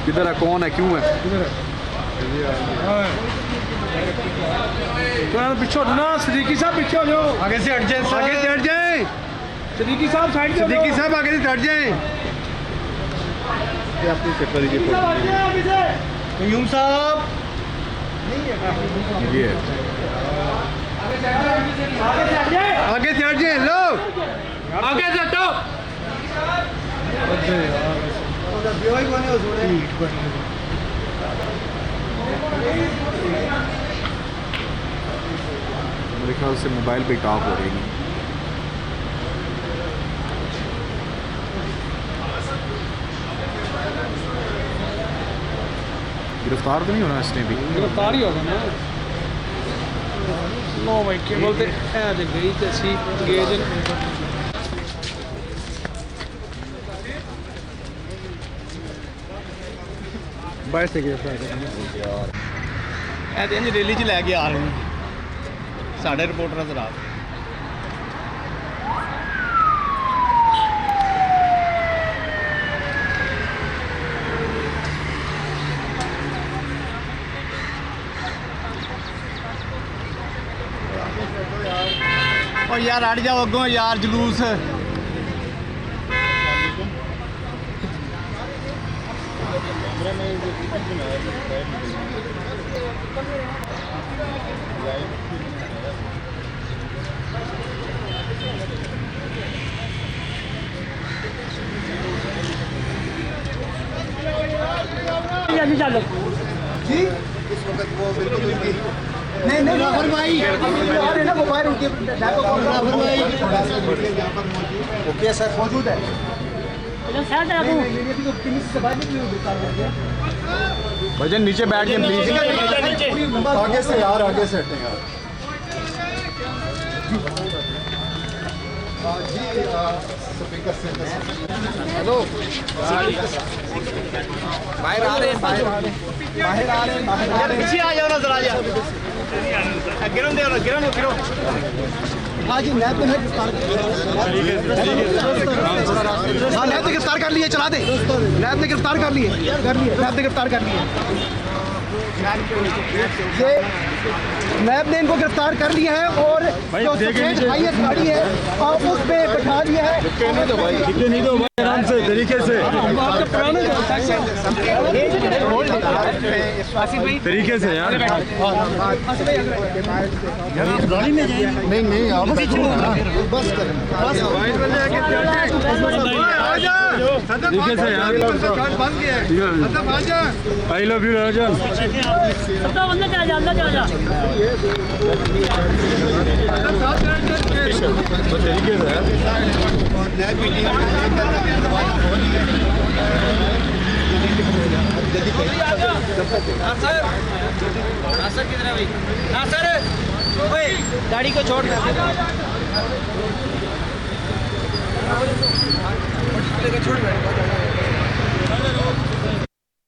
किधर है, कौन है, क्यों है? पीछे हटो ना सदीकी साहब, पीछे हो जाओ। आगे से हट जाए, आगे से हट जाए। सदीकी साहब साइड पे, सिद्दीकी साहब आगे से हट जाए। अपनी चक्कर लीजिए। यूम साहब ये आगे से हट जाए लोग, आगे से हटो। मेरे ख्याल से मोबाइल पे टॉक हो रही है। गिरफ्तार तो नहीं होना इसने भी? गिरफ्तार ही होगा ना। नो भाई क्या बोलते हैं, गई तो सी गेज बाइस से गिरफ्तार इंज रैली च लैके आ रहे हैं साढ़े रिपोर्टर हजरात। और यार हट जाओ अगों यार, जुलूस चलो जी। इस वक्त वो बिल्कुल उनकी नहीं राफर भाई ना मोबाइल उनके राफर भाई ओके सर मौजूद है। भजन नीचे बैठ के प्लीज। आगे से यार, आगे से हटें यार जी। स्पीकर से हेलो, बाहर आ रहे हैं, बाहर आ रहे हैं, पीछे आ जाओ ना जरा, गिरो दे, गिरो गिरो। हाँ जी, नैब ने गिरफ्तार कर लिए, चला दे। नैब ने गिरफ्तार कर लिए, नैब ने गिरफ्तार कर लिए। ये नैब ने इनको गिरफ्तार कर लिया है और जो सफेद हाईएस्ट गाड़ी है आप उस पे बैठा लिया है। नहीं दो आराम से, तरीके से, तरीके से यार। नहीं नहीं आप बस करें, बस तरीके से यार। आई लव यू राजन। अंदर चला जा, अंदर चला जा। तरीके से नासर किधर है भाई? नासर ओए गाड़ी को छोड़ छोड़